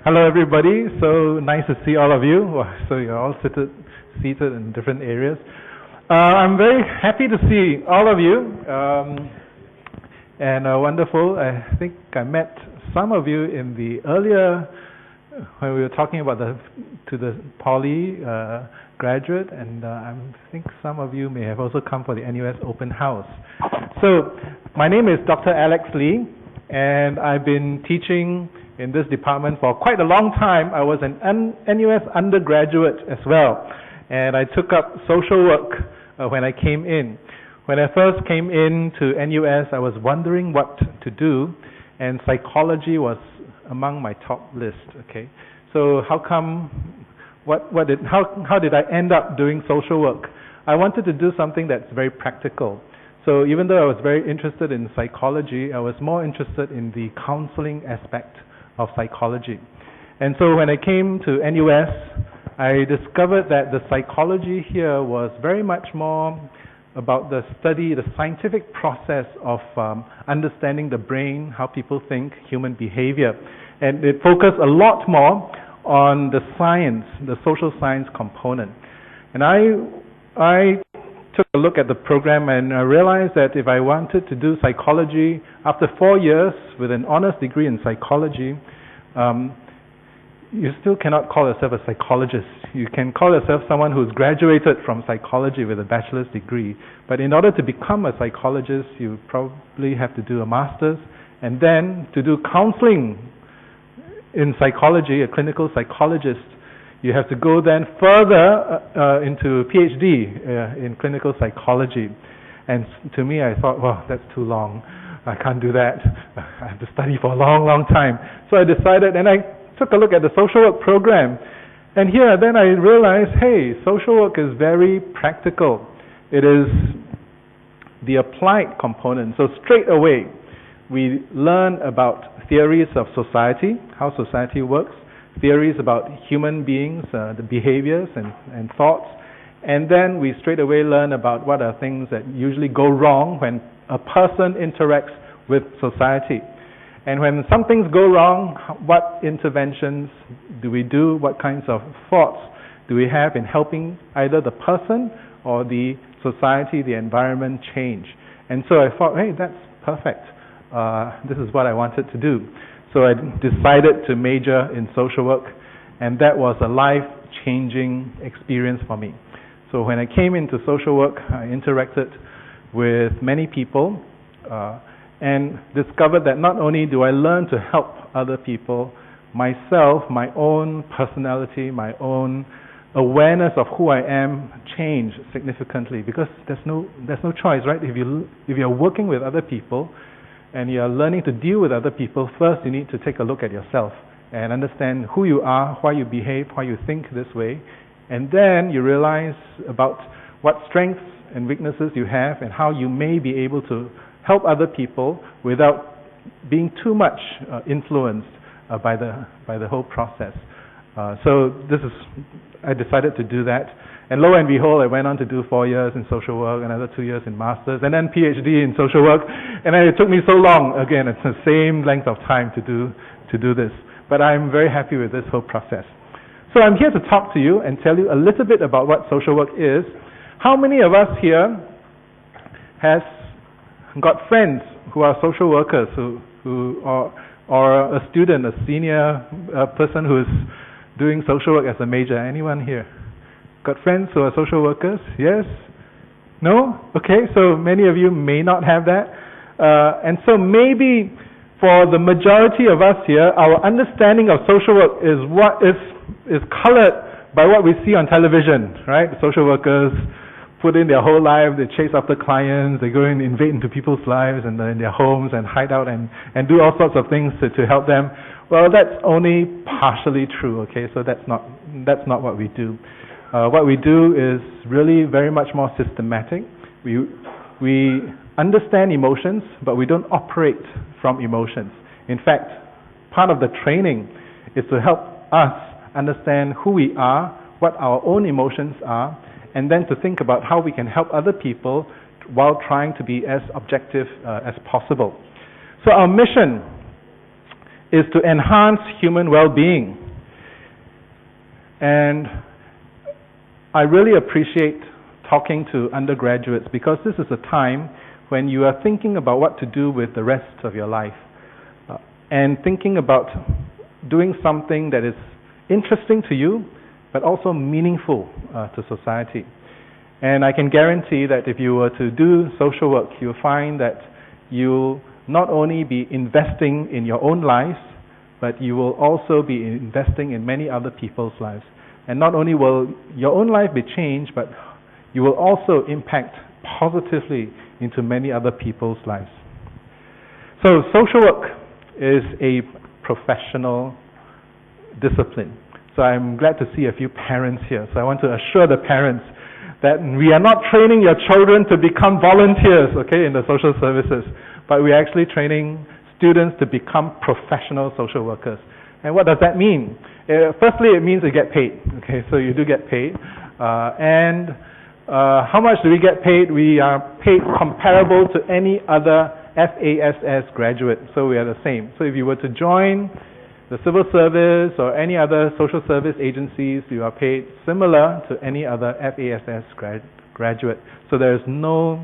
Hello everybody, so nice to see all of you. So you're all seated in different areas. I'm very happy to see all of you, and wonderful. I think I met some of you in the earlier, when we were talking about the Poly graduate, and I think some of you may have also come for the NUS open house. So my name is Dr. Alex Lee, and I've been teaching in this department for quite a long time. I was an NUS undergraduate as well, and I took up social work when I came in. When I first came into NUS, I was wondering what to do, and psychology was among my top list. Okay, so how did I end up doing social work? I wanted to do something that's very practical. So even though I was very interested in psychology, I was more interested in the counseling aspect of psychology. And so when I came to NUS, I discovered that the psychology here was very much more about the study, the scientific process of understanding the brain, how people think, human behavior. And it focused a lot more on the science, the social science component. And I took a look at the program, and I realized that if I wanted to do psychology after 4 years with an honors degree in psychology, you still cannot call yourself a psychologist. You can call yourself someone who's graduated from psychology with a bachelor's degree. But in order to become a psychologist, you probably have to do a master's, and then to do counseling in psychology, a clinical psychologist, you have to go then further into PhD in clinical psychology. And to me, I thought, well, that's too long. I can't do that. I have to study for a long, long time. So I decided, and I took a look at the social work program. And here, then I realized, hey, social work is very practical. It is the applied component. So straight away, we learn about theories of society, how society works, theories about human beings, the behaviors and thoughts, and then we straight away learn about what are things that usually go wrong when a person interacts with society. And when some things go wrong, what interventions do we do? What kinds of thoughts do we have in helping either the person or the society, the environment change? And so I thought, hey, that's perfect. This is what I wanted to do. So I decided to major in social work, and that was a life-changing experience for me. So when I came into social work, I interacted with many people and discovered that not only do I learn to help other people, myself, my own personality, my own awareness of who I am changed significantly, because there's no choice, right? If you're working with other people and you're learning to deal with other people, first you need to take a look at yourself and understand who you are, why you behave, why you think this way, and then you realize about what strengths and weaknesses you have and how you may be able to help other people without being too much influenced by the whole process. So I decided to do that. And lo and behold, I went on to do 4 years in social work, another 2 years in masters, and then PhD in social work. And then it took me so long, again, it's the same length of time to do this. But I'm very happy with this whole process. So I'm here to talk to you and tell you a little bit about what social work is. How many of us here has got friends who are social workers, who or a student, a senior person who is doing social work as a major? Anyone here? Got friends who are social workers? Yes? No? Okay, so many of you may not have that. And so maybe for the majority of us here, our understanding of social work is what is colored by what we see on television, right? Social workers put in their whole life, they chase after clients, they go and invade into people's lives and in their homes and hide out and do all sorts of things to help them. Well, that's only partially true, okay? So that's not what we do. What we do is really very much more systematic. We understand emotions, but we don't operate from emotions. In fact, part of the training is to help us understand who we are, what our own emotions are, and then to think about how we can help other people while trying to be as objective as possible. So our mission is to enhance human well-being. And I really appreciate talking to undergraduates because this is a time when you are thinking about what to do with the rest of your life and thinking about doing something that is interesting to you but also meaningful to society. And I can guarantee that if you were to do social work, you'll find that you'll not only be investing in your own lives, but you will also be investing in many other people's lives. And not only will your own life be changed, but you will also impact positively into many other people's lives. So social work is a professional discipline. So I'm glad to see a few parents here. So I want to assure the parents that we are not training your children to become volunteers, okay, in the social services, but we're actually training students to become professional social workers. And what does that mean? Firstly, it means you get paid. Okay, so you do get paid. How much do we get paid? We are paid comparable to any other FASS graduate. So we are the same. So if you were to join the civil service or any other social service agencies, you are paid similar to any other FASS graduate. So there is no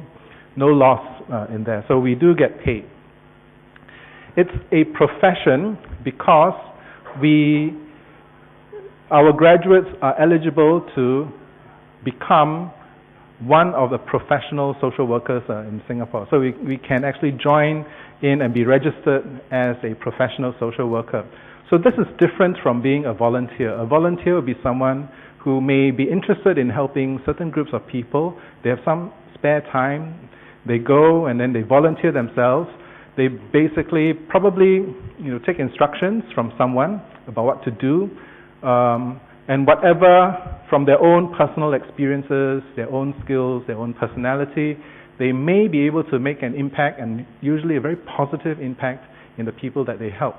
loss in there. So we do get paid. It's a profession because our graduates are eligible to become one of the professional social workers in Singapore. So we can actually join in and be registered as a professional social worker. So this is different from being a volunteer. A volunteer would be someone who may be interested in helping certain groups of people. They have some spare time. They go and then they volunteer themselves. They basically probably take instructions from someone about what to do, and whatever from their own personal experiences, their own skills, their own personality, they may be able to make an impact, and usually a very positive impact, in the people that they help.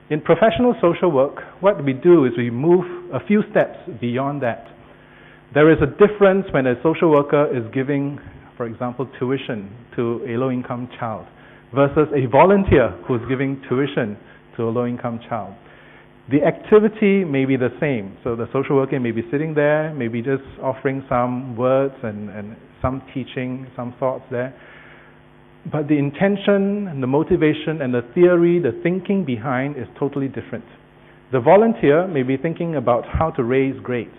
In professional social work, what we do is we move a few steps beyond that. There is a difference when a social worker is giving, for example, tuition to a low-income child versus a volunteer who's giving tuition to a low-income child. The activity may be the same. So the social worker may be sitting there, maybe just offering some words and some teaching, some thoughts there. But the intention and the motivation and the theory, the thinking behind is totally different. The volunteer may be thinking about how to raise grades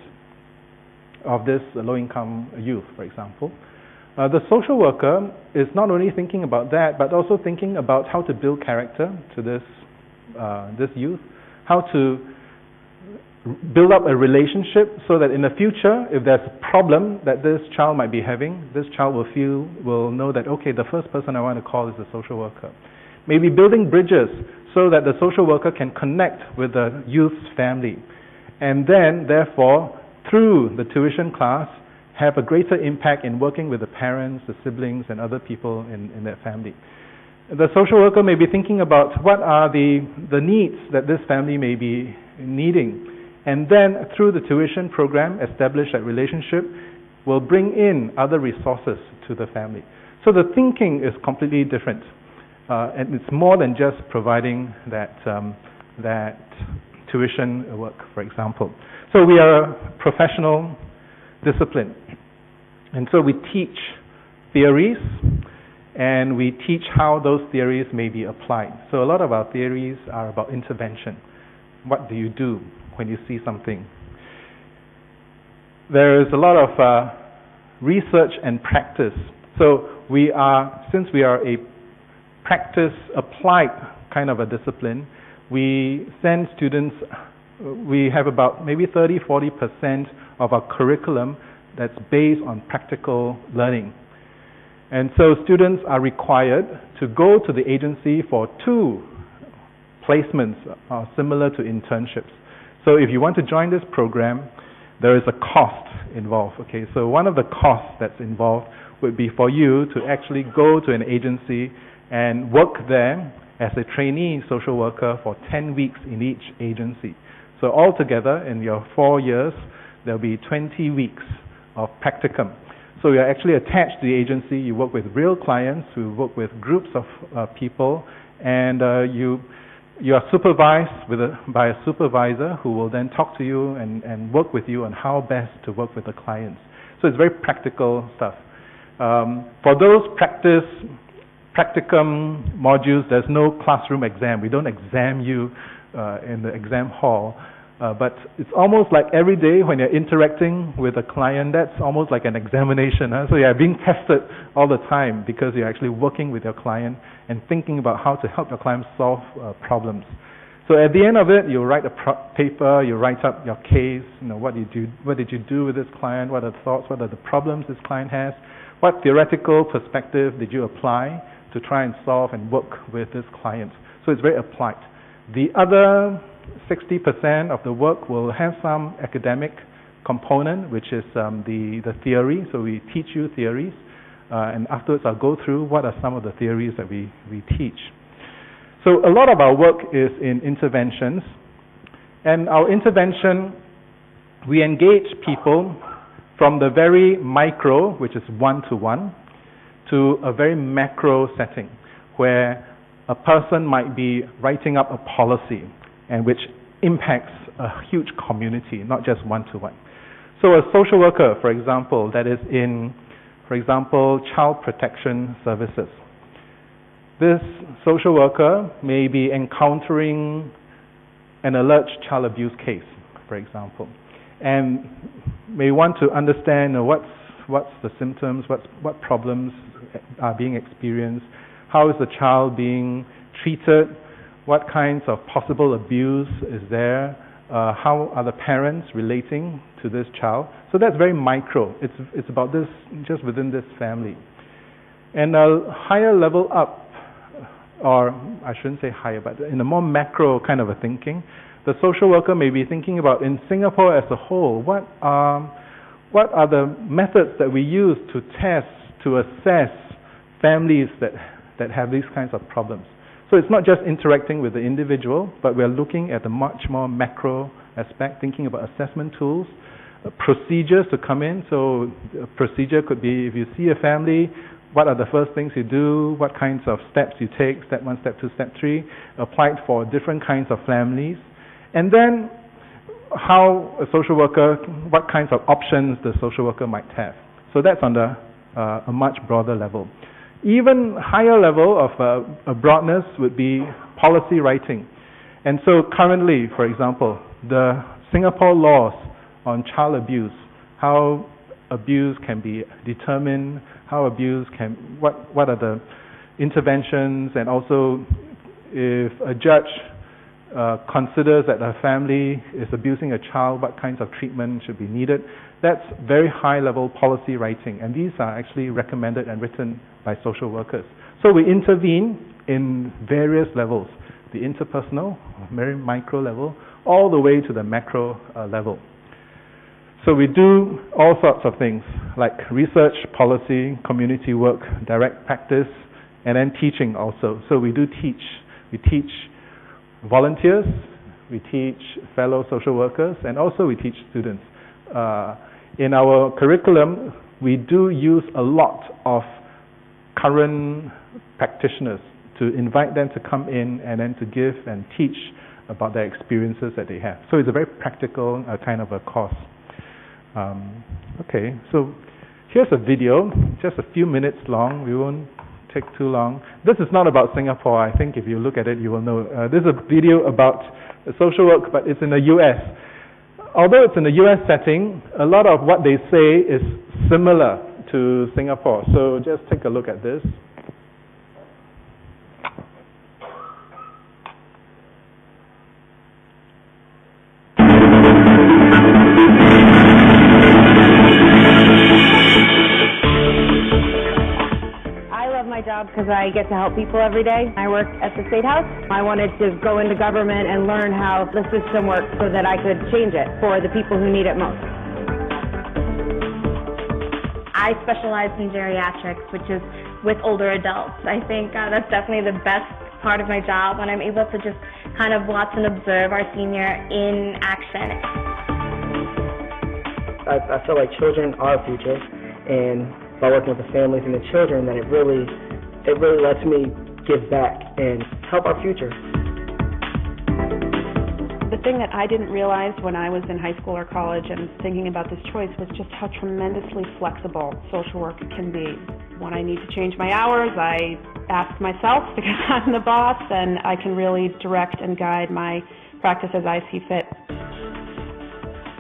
of this low-income youth, for example. The social worker is not only thinking about that, but also thinking about how to build character to this youth, how to build up a relationship so that in the future, if there's a problem that this child might be having, this child will know that, okay, the first person I want to call is the social worker. Maybe building bridges so that the social worker can connect with the youth's family. And then, therefore, through the tuition class, have a greater impact in working with the parents, the siblings, and other people in their family. The social worker may be thinking about what are the needs that this family may be needing. And then, through the tuition program, establish that relationship, will bring in other resources to the family. So the thinking is completely different. And it's more than just providing that tuition work, for example. So we are a professional discipline. And so we teach theories, and we teach how those theories may be applied. So a lot of our theories are about intervention. What do you do when you see something? There is a lot of research and practice. So since we are a practice applied kind of a discipline, we send students, we have about maybe 30-40% of our curriculum that's based on practical learning. And so students are required to go to the agency for 2 placements similar to internships. So if you want to join this program, there is a cost involved. Okay, so one of the costs that's involved would be for you to actually go to an agency and work there as a trainee social worker for 10 weeks in each agency. So altogether, in your 4 years, there'll be 20 weeks of practicum. So you're actually attached to the agency, you work with real clients, you work with groups of people, and you You are supervised by a supervisor who will then talk to you and work with you on how best to work with the clients. So it's very practical stuff. For those practicum modules, there's no classroom exam. We don't exam you in the exam hall. But it's almost like every day when you're interacting with a client, that's almost like an examination. So you're being tested all the time because you're actually working with your client and thinking about how to help your client solve problems. So at the end of it, you write a paper, you write up your case, what did you do with this client, what are the thoughts, what are the problems this client has, what theoretical perspective did you apply to try and solve and work with this client. So it's very applied. The other 60% of the work will have some academic component, which is the theory. So we teach you theories, and afterwards I'll go through what are some of the theories that we teach. So a lot of our work is in interventions, and our intervention, we engage people from the very micro, which is one-to-one, to a very macro setting, where a person might be writing up a policy and which impacts a huge community, not just one-to-one. So a social worker, for example, that is in, for example, child protection services. This social worker may be encountering an alleged child abuse case, for example, and may want to understand what's the symptoms, what problems are being experienced, how is the child being treated, what kinds of possible abuse is there, how are the parents relating to this child. So that's very micro. It's about this, just within this family. And a higher level up, or I shouldn't say higher, but in a more macro kind of a thinking, the social worker may be thinking about, in Singapore as a whole, what are the methods that we use to test, to assess families that have these kinds of problems. So it's not just interacting with the individual, but we're looking at a much more macro aspect, thinking about assessment tools, procedures to come in. So a procedure could be, if you see a family, what are the first things you do, what kinds of steps you take, step 1, step 2, step 3, applied for different kinds of families. And then how a social worker, what kinds of options the social worker might have. So that's on a much broader level. Even higher level of a broadness would be policy writing. And so currently, for example, the Singapore laws on child abuse, how abuse can be determined, how abuse can, what are the interventions, and also if a judge considers that a family is abusing a child, what kinds of treatment should be needed. That's very high level policy writing, and these are actually recommended and written by social workers. So we intervene in various levels, the interpersonal, very micro level, all the way to the macro level. So we do all sorts of things like research, policy, community work, direct practice, and then teaching also. So we do teach. We teach volunteers, we teach fellow social workers, and also we teach students. In our curriculum, we do use a lot of current practitioners to invite them to come in and then to give and teach about their experiences that they have. So it's a very practical kind of a course. Okay, so here's a video, just a few minutes long. We won't take too long. This is not about Singapore. I think if you look at it, you will know. This is a video about social work, but it's in the U.S. Although it's in the U.S. setting, a lot of what they say is similar to Singapore. So just take a look at this. Because I get to help people every day. I work at the State House. I wanted to go into government and learn how the system works so that I could change it for the people who need it most. I specialize in geriatrics, which is with older adults. I think that's definitely the best part of my job, when I'm able to just kind of watch and observe our senior in action. I feel like children are our future, and by working with the families and the children, that it really lets me give back and help our future. The thing that I didn't realize when I was in high school or college and thinking about this choice was just how tremendously flexible social work can be. When I need to change my hours, I ask myself because I'm the boss, and I can really direct and guide my practice as I see fit.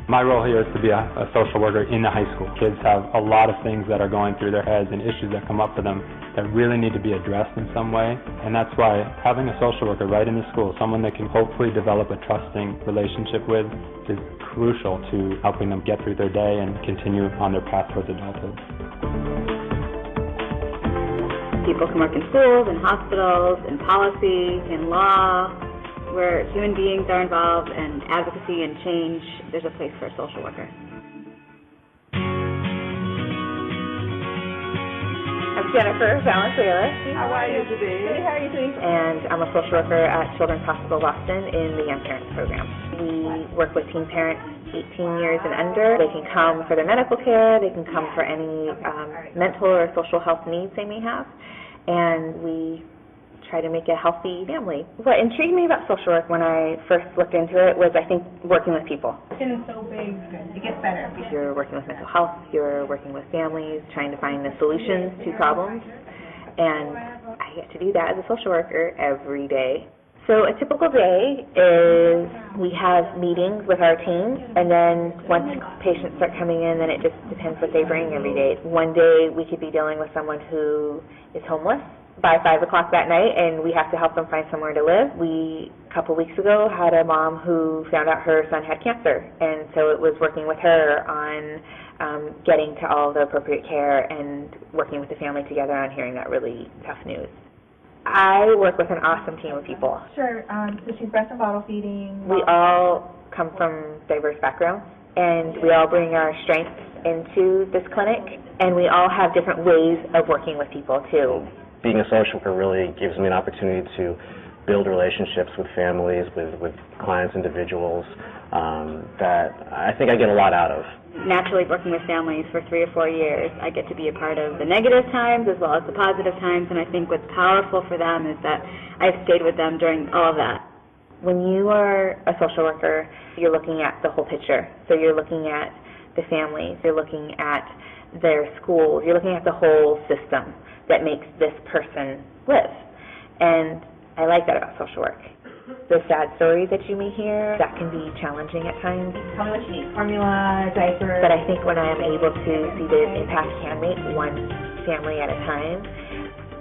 My role here is to be a social worker in the high school. Kids have a lot of things that are going through their heads and issues that come up for them that really need to be addressed in some way. And that's why having a social worker right in the school, someone that can hopefully develop a trusting relationship with, is crucial to helping them get through their day and continue on their path towards adulthood. People can work in schools, in hospitals, in policy, in law, where human beings are involved, and advocacy and change. There's a place for a social worker. I'm Jennifer Valenzuela. How are you today? Hey, how are you doing? And I'm a social worker at Children's Hospital Boston in the Young Parents Program. We work with teen parents 18 years and under. They can come for their medical care. They can come for any mental or social health needs they may have. And we try to make a healthy family. What intrigued me about social work when I first looked into it was, I think, working with people. It's so big, it gets better. You're working with mental health, you're working with families, trying to find the solutions to problems, and I get to do that as a social worker every day. So a typical day is we have meetings with our team, and then once patients start coming in, then it just depends what they bring every day. One day we could be dealing with someone who is homeless by 5 o'clock that night, and we have to help them find somewhere to live. We, a couple weeks ago, had a mom who found out her son had cancer, and so it was working with her on getting to all the appropriate care and working with the family together on hearing that really tough news. I work with an awesome team of people. Sure, so she's breast and bottle feeding. We all come from diverse backgrounds, and we all bring our strengths into this clinic, and we all have different ways of working with people, too. Being a social worker really gives me an opportunity to build relationships with families, with clients, individuals, that I think I get a lot out of. Naturally, working with families for 3 or 4 years, I get to be a part of the negative times as well as the positive times, and I think what's powerful for them is that I've stayed with them during all of that. When you are a social worker, you're looking at the whole picture. So you're looking at the families, you're looking at their schools, you're looking at the whole system that makes this person live. And I like that about social work. The sad stories that you may hear, that can be challenging at times. Tell me what you need. Formula, diaper. But I think when I am able to see the impact can make one family at a time,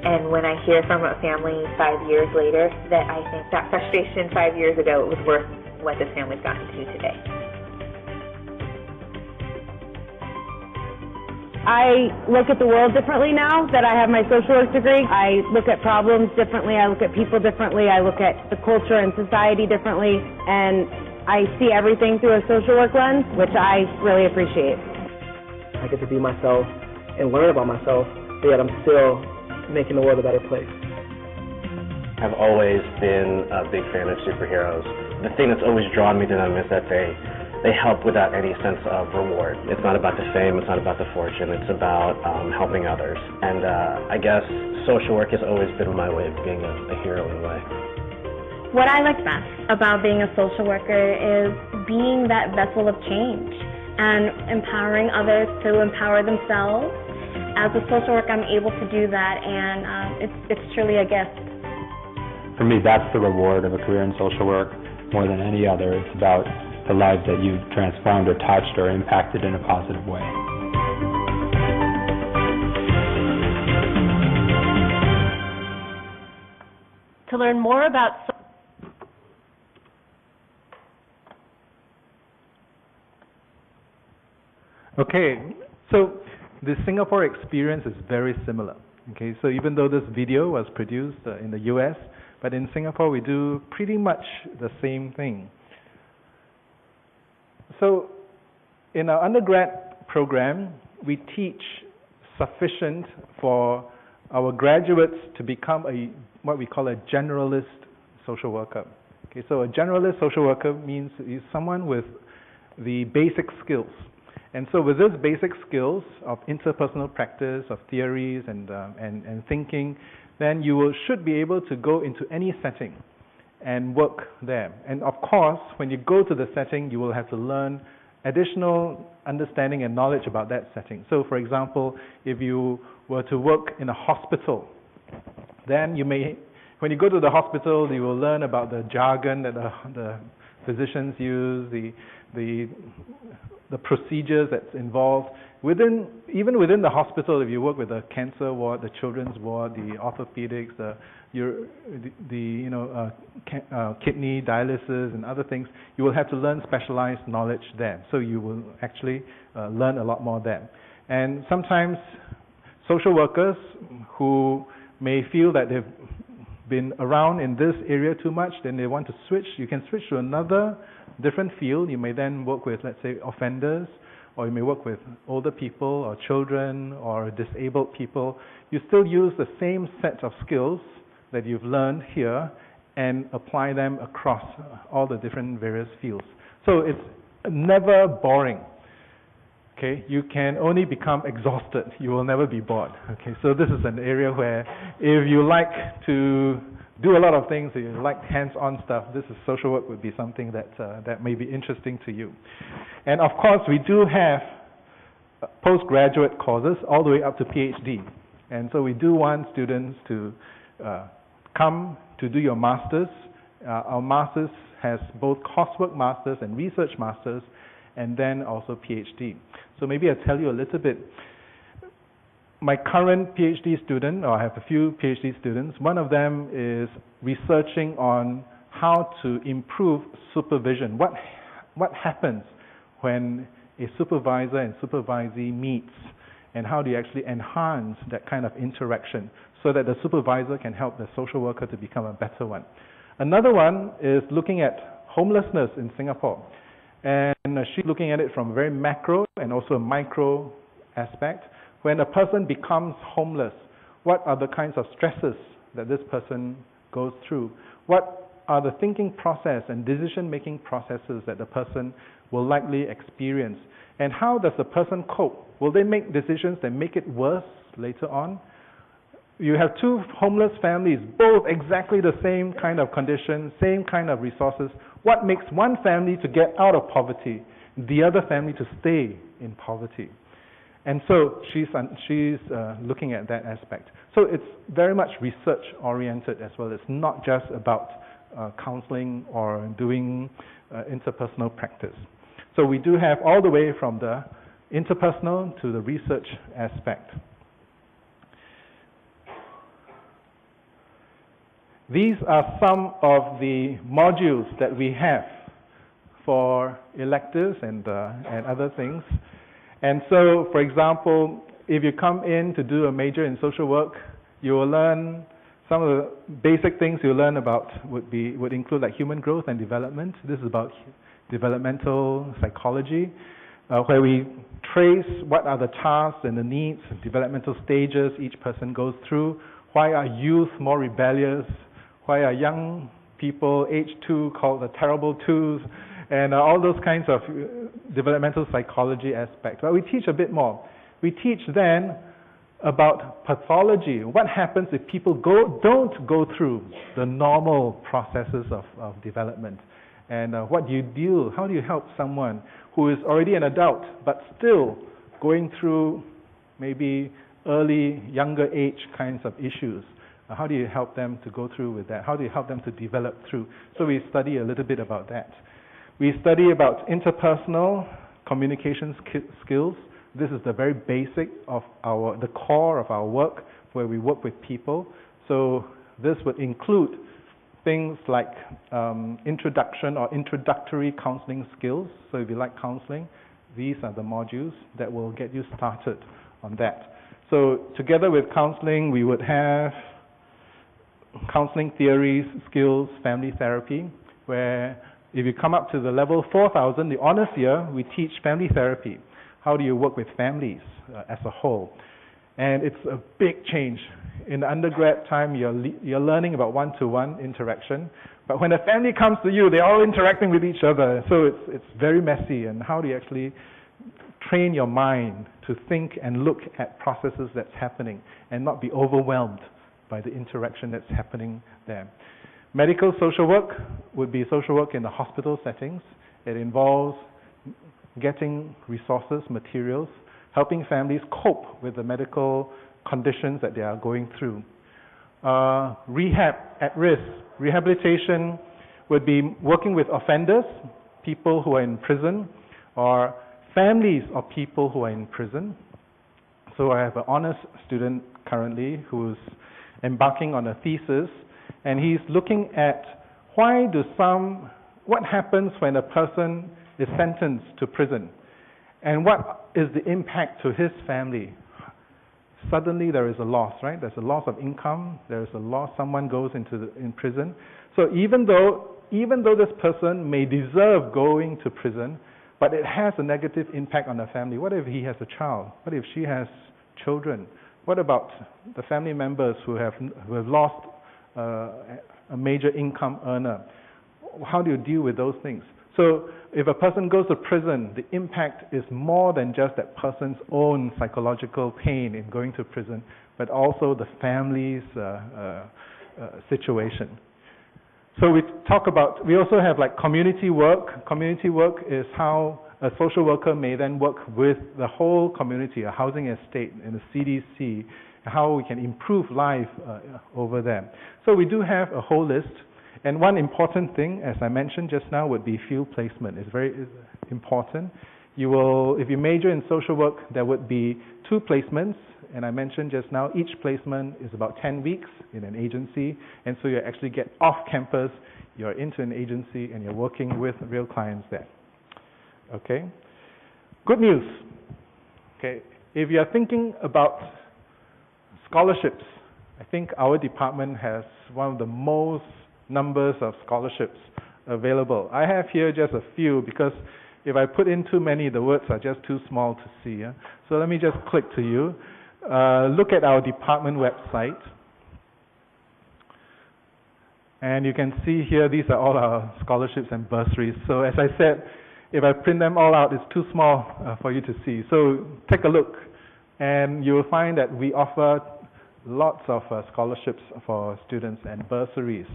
and when I hear from a family 5 years later, that I think that frustration 5 years ago was worth what this family's gotten to today. I look at the world differently now that I have my social work degree. I look at problems differently, I look at people differently, I look at the culture and society differently, and I see everything through a social work lens, which I really appreciate. I get to be myself and learn about myself, but yet I'm still making the world a better place. I've always been a big fan of superheroes. The thing that's always drawn me to them is that they help without any sense of reward. It's not about the fame, it's not about the fortune, it's about helping others. And I guess social work has always been my way of being a hero in a way. What I like best about being a social worker is being that vessel of change and empowering others to empower themselves. As a social worker, I'm able to do that, and it's truly a gift. For me, that's the reward of a career in social work more than any other. It's about the lives that you've transformed or touched or impacted in a positive way. To learn more about Okay, so the Singapore experience is very similar. Okay, so even though this video was produced in the US, but in Singapore we do pretty much the same thing. So in our undergrad program, we teach sufficient for our graduates to become what we call a generalist social worker. Okay, so a generalist social worker means is someone with the basic skills. And so with those basic skills of interpersonal practice, of theories and thinking, then you should be able to go into any setting and work there. And of course, when you go to the setting, you will have to learn additional understanding and knowledge about that setting. So for example, if you were to work in a hospital, then you may, when you go to the hospital, you will learn about the jargon that the physicians use, the procedures that's involved. Even within the hospital, if you work with the cancer ward, the children's ward, the orthopedics, kidney dialysis and other things, you will have to learn specialized knowledge there. So you will actually learn a lot more there. And sometimes social workers who may feel that they've been around in this area too much, then they want to switch. You can switch to another different field. You may then work with, let's say, offenders, or you may work with older people or children or disabled people. You still use the same set of skills that you've learned here and apply them across all the different various fields. So it's never boring. Okay, you can only become exhausted. You will never be bored. Okay, so this is an area where if you like to do a lot of things, if you like hands-on stuff, this is social work would be something that may be interesting to you. And of course, we do have postgraduate courses all the way up to PhD. And so we do want students to come to do your master's. Our master's has both coursework masters and research masters, and then also PhD. So maybe I'll tell you a little bit. My current PhD student, or I have a few PhD students, one of them is researching on how to improve supervision. What happens when a supervisor and supervisee meets, and how do you actually enhance that kind of interaction so that the supervisor can help the social worker to become a better one. Another one is looking at homelessness in Singapore. And she's looking at it from a very macro and also a micro aspect. When a person becomes homeless, what are the kinds of stresses that this person goes through? What are the thinking process and decision-making processes that the person will likely experience? And how does the person cope? Will they make decisions that make it worse later on? You have two homeless families, both exactly the same kind of condition, same kind of resources. What makes one family to get out of poverty, the other family to stay in poverty? And so she's looking at that aspect. So it's very much research-oriented as well. It's not just about counseling or doing interpersonal practice. So we do have all the way from the interpersonal to the research aspect. These are some of the modules that we have for electives and other things. And so, for example, if you come in to do a major in social work, you will learn some of the basic things you learn about would include like human growth and development. This is about developmental psychology, where we trace what are the tasks and the needs, developmental stages each person goes through. Why are youth more rebellious? Why are young people, age 2, called the terrible twos? And all those kinds of developmental psychology aspects. But we teach a bit more. We teach then about pathology. What happens if people don't go through the normal processes of development? And how do you help someone who is already an adult but still going through maybe early, younger age kinds of issues? How do you help them to go through with that? How do you help them to develop through? So we study a little bit about that. We study about interpersonal communication skills. This is the very basic of the core of our work, where we work with people. So this would include things like introduction or introductory counseling skills. So if you like counseling, these are the modules that will get you started on that. So together with counseling, we would have counseling theories, skills, family therapy, where if you come up to the level 4000, the honors year, we teach family therapy. How do you work with families as a whole? And it's a big change. In the undergrad time, you're learning about one-to-one interaction, but when a family comes to you, they're all interacting with each other. So it's very messy. And how do you actually train your mind to think and look at processes that's happening and not be overwhelmed by the interaction that's happening there? Medical social work would be social work in the hospital settings. It involves getting resources, materials, helping families cope with the medical conditions that they are going through. Rehab at risk. Rehabilitation would be working with offenders, people who are in prison, or families of people who are in prison. So I have an honors student currently who's embarking on a thesis, and he's looking at what happens when a person is sentenced to prison, and what is the impact to his family. Suddenly there is a loss, right? There's a loss of income, there's a loss, someone goes in prison. So even though this person may deserve going to prison, but it has a negative impact on the family. What if he has a child? What if she has children? What about the family members who have lost a major income earner? How do you deal with those things? So if a person goes to prison, the impact is more than just that person's own psychological pain in going to prison, but also the family's situation. So we also have like community work. Community work is how a social worker may then work with the whole community, a housing estate and the CDC, how we can improve life over there. So we do have a whole list. And one important thing, as I mentioned just now, would be field placement. It's very important. If you major in social work, there would be 2 placements. And I mentioned just now, each placement is about 10 weeks in an agency. And so you actually get off campus, you're into an agency, and you're working with real clients there. Okay? Good news. Okay, if you're thinking about scholarships, I think our department has one of the most numbers of scholarships available. I have here just a few because if I put in too many, the words are just too small to see. Yeah? So let me just click to you. Look at our department website. And you can see here, these are all our scholarships and bursaries. So as I said, if I print them all out, it's too small for you to see. So take a look, and you will find that we offer lots of scholarships for students and bursaries.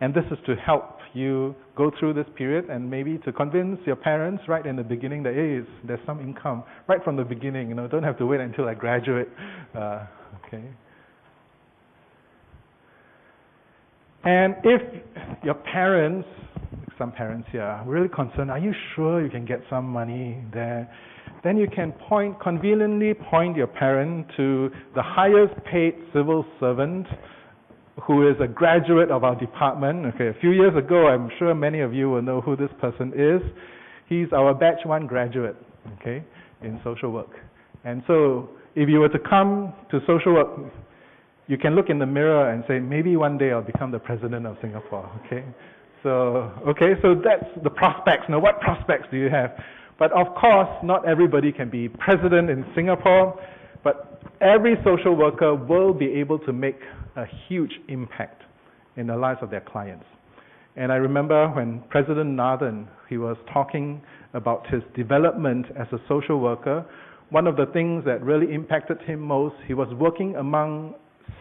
And this is to help you go through this period and maybe to convince your parents right in the beginning that, hey, there's some income right from the beginning. Don't have to wait until I graduate. Okay. And if your parents, some parents here, are really concerned, are you sure you can get some money there? Then you can conveniently point your parent to the highest paid civil servant who is a graduate of our department. Okay, a few years ago, I'm sure many of you will know who this person is. He's our batch 1 graduate, okay, in social work. And so if you were to come to social work, you can look in the mirror and say, maybe one day I'll become the president of Singapore, okay? So that's the prospects. Now, what prospects do you have? But of course, not everybody can be president in Singapore, but every social worker will be able to make a huge impact in the lives of their clients. And I remember when President Nathan, he was talking about his development as a social worker, one of the things that really impacted him most, he was working among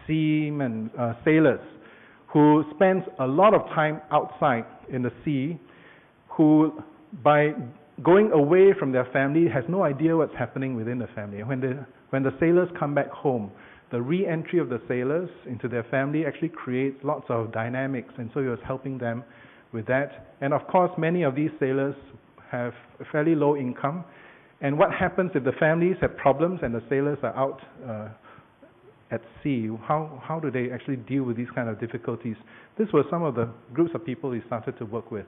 seamen, sailors, who spends a lot of time outside in the sea, who by going away from their family has no idea what's happening within the family. When the sailors come back home, the re-entry of the sailors into their family actually creates lots of dynamics, and so he was helping them with that. And of course, many of these sailors have a fairly low income. And what happens if the families have problems and the sailors are out at sea? How do they actually deal with these kind of difficulties? These were some of the groups of people he started to work with.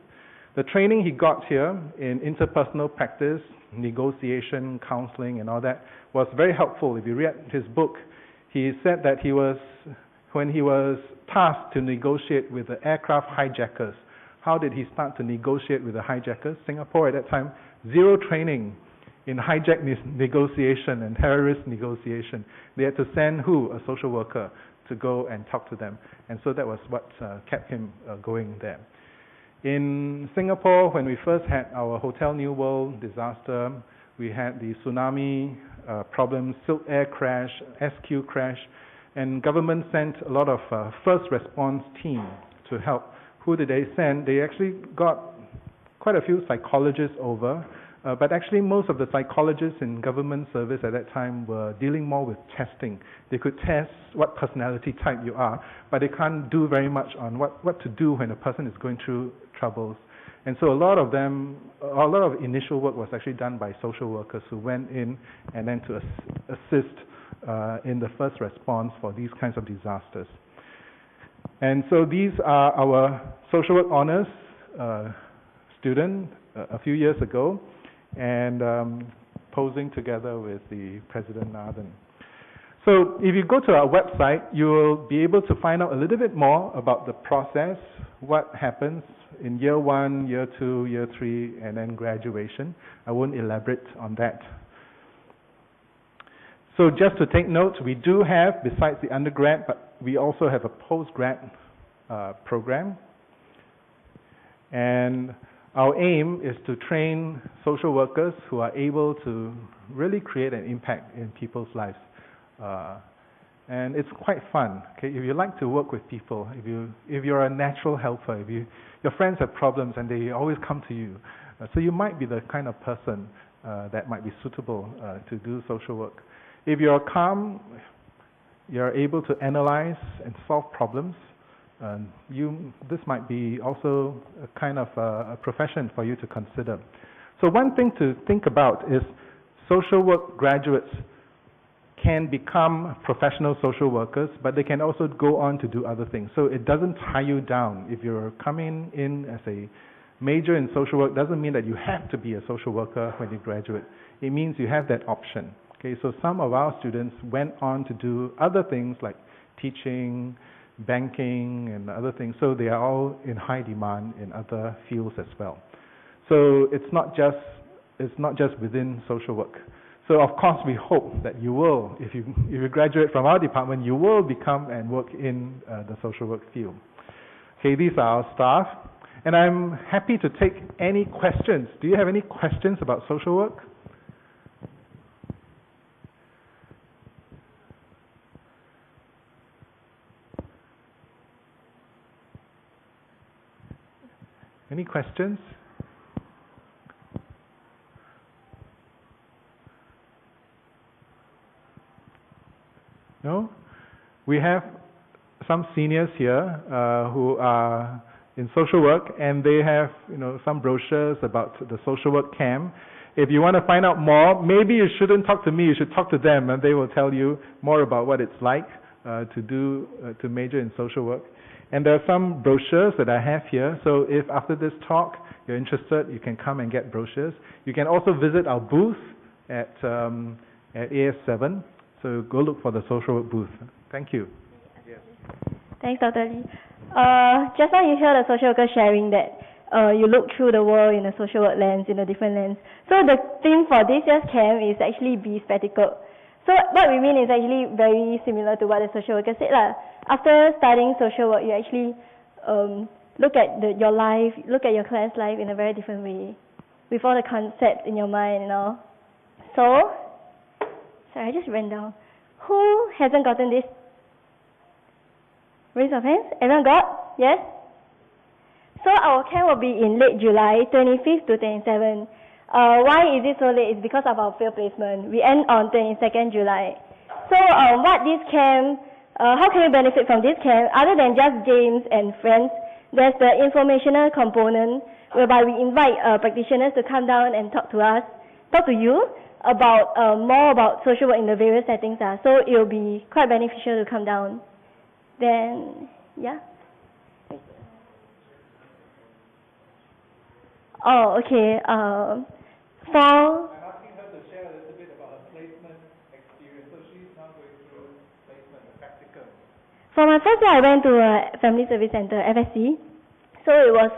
The training he got here in interpersonal practice, negotiation, counseling, and all that was very helpful. If you read his book, he said that when he was tasked to negotiate with the aircraft hijackers, how did he start to negotiate with the hijackers? Singapore at that time, zero training in hijack negotiation and terrorist negotiation. They had to send a social worker to go and talk to them. And so that was what kept him going there. In Singapore, when we first had our Hotel New World disaster, we had the tsunami problems, Silk Air crash, SQ crash, and government sent a lot of first response team to help who did they send? They actually got quite a few psychologists over, but actually most of the psychologists in government service at that time were dealing more with testing. They could test what personality type you are, but they can't do very much on what to do when a person is going through troubles. And so a lot of initial work was actually done by social workers who went in and then to assist in the first response for these kinds of disasters. And so these are our social work honors student a few years ago, and posing together with the President Nathan. So if you go to our website, you will be able to find out a little bit more about the process, what happens in year 1, year 2, year 3, and then graduation. I won't elaborate on that. So just to take note, we do have, besides the undergrad, but we also have a postgrad program. And our aim is to train social workers who are able to really create an impact in people's lives. And it's quite fun. Okay? If you like to work with people, if you're a natural helper, if your friends have problems and they always come to you, so you might be the kind of person that might be suitable to do social work. If you're calm, you're able to analyze and solve problems, this might be also a kind of a profession for you to consider. So one thing to think about is social work graduates can become professional social workers, but they can also go on to do other things. So it doesn't tie you down. If you're coming in as a major in social work, doesn't mean that you have to be a social worker when you graduate. It means you have that option. Okay, so some of our students went on to do other things like teaching, banking, and other things. So they are all in high demand in other fields as well. So it's not just within social work. So of course we hope that you will, if you graduate from our department, you will become and work in the social work field. Okay, these are our staff, and I'm happy to take any questions. Do you have any questions about social work? Any questions? No? We have some seniors here who are in social work, and they have some brochures about the social work camp. If you want to find out more, maybe you shouldn't talk to me, you should talk to them, and they will tell you more about what it's like to major in social work. And there are some brochures that I have here, so if after this talk you're interested, you can come and get brochures. You can also visit our booth at AS7, so go look for the social work booth. Thank you. Yes. Thanks, Dr. Lee. Just now you heard a social worker sharing that you look through the world in a social work lens, in a different lens. So the theme for this year's camp is actually be spectacled. So what we mean is actually very similar to what the social worker said. After studying social work, you actually look at your life, look at your class life in a very different way, with all the concepts in your mind and all. So, sorry, I just ran down. Who hasn't gotten this? Raise your hands. Everyone got? Yes? So our camp will be in late July, 25th to 27th. Why is it so late? It's because of our field placement. We end on 22nd July. So what this camp, how can we benefit from this camp? Other than just games and friends, there's the informational component whereby we invite practitioners to come down and talk to you about more about social work in the various settings. So it will be quite beneficial to come down. Then, yeah. Oh, okay. I'm asking her to share a little bit about her placement experience. So she's now going through placement, practicum. For my first year, I went to a family service center, FSC. So it was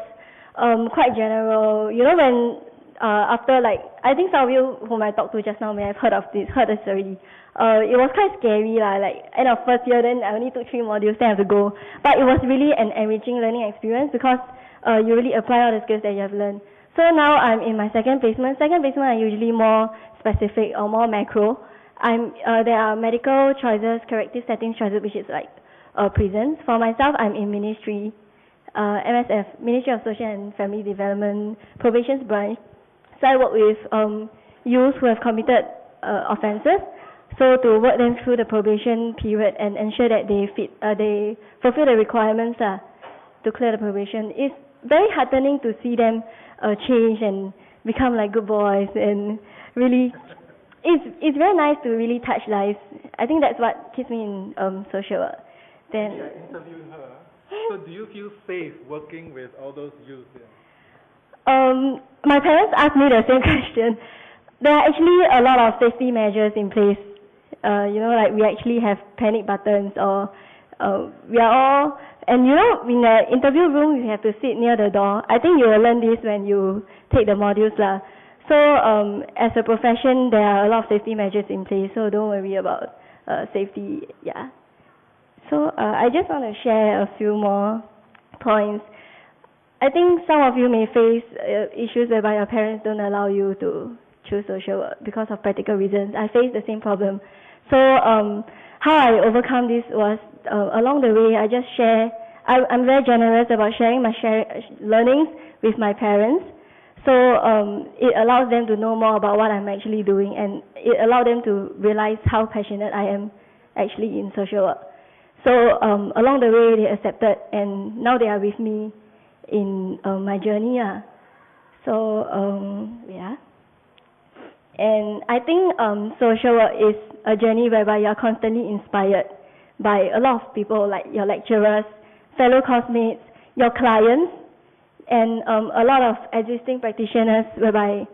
quite general. When after I think some of you whom I talked to just now may have heard this already. It was quite scary, end of first year, then I only took 3 modules, then I have to go. But it was really an enriching learning experience because you really apply all the skills that you have learned. So now I'm in my second placement. Second placement are usually more specific or more macro. There are medical choices, corrective settings choices, which is prisons. For myself, I'm in ministry. MSF, Ministry of Social and Family Development Probations Branch. So I work with youth who have committed offences. So to work them through the probation period and ensure that they fulfill the requirements to clear the probation. It's very heartening to see them change and become like good boys, and really, it's very nice to really touch lives. I think that's what keeps me in social work. Then you're interviewing her. So do you feel safe working with all those youth here? My parents asked me the same question. There are actually a lot of safety measures in place. Like we actually have panic buttons, or we are all, and in the interview room you have to sit near the door. I think you will learn this when you take the modules lah. So as a profession, there are a lot of safety measures in place, so don't worry about safety. Yeah. So I just want to share a few more points. I think some of you may face issues whereby your parents don't allow you to choose social work because of practical reasons. I faced the same problem. So how I overcome this was along the way I just share. I'm very generous about sharing my learnings with my parents. So it allows them to know more about what I'm actually doing, and it allowed them to realize how passionate I am actually in social work. So along the way they accepted, and now they are with me in my journey. So yeah. And I think social work is a journey whereby you are constantly inspired by a lot of people, like your lecturers, fellow classmates, your clients, and a lot of existing practitioners whereby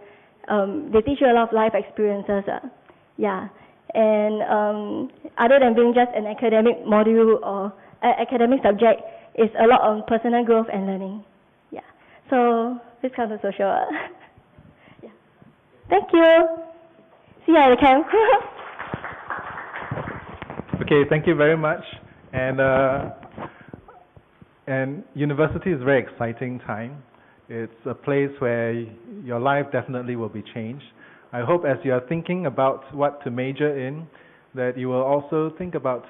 they teach you a lot of life experiences. Yeah. And other than being just an academic module or academic subject, it's a lot on personal growth and learning. Yeah. So this comes to social work. Yeah. Thank you. See you at the camp. Okay, thank you very much. And university is a very exciting time. It's a place where your life definitely will be changed. I hope as you are thinking about what to major in, that you will also think about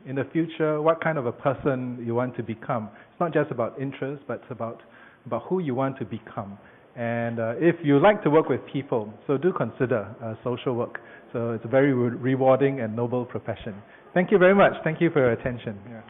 in the future what kind of a person you want to become. It's not just about interest, but it's about who you want to become. And if you like to work with people, so do consider social work. So it's a very rewarding and noble profession. Thank you very much. Thank you for your attention. Yeah.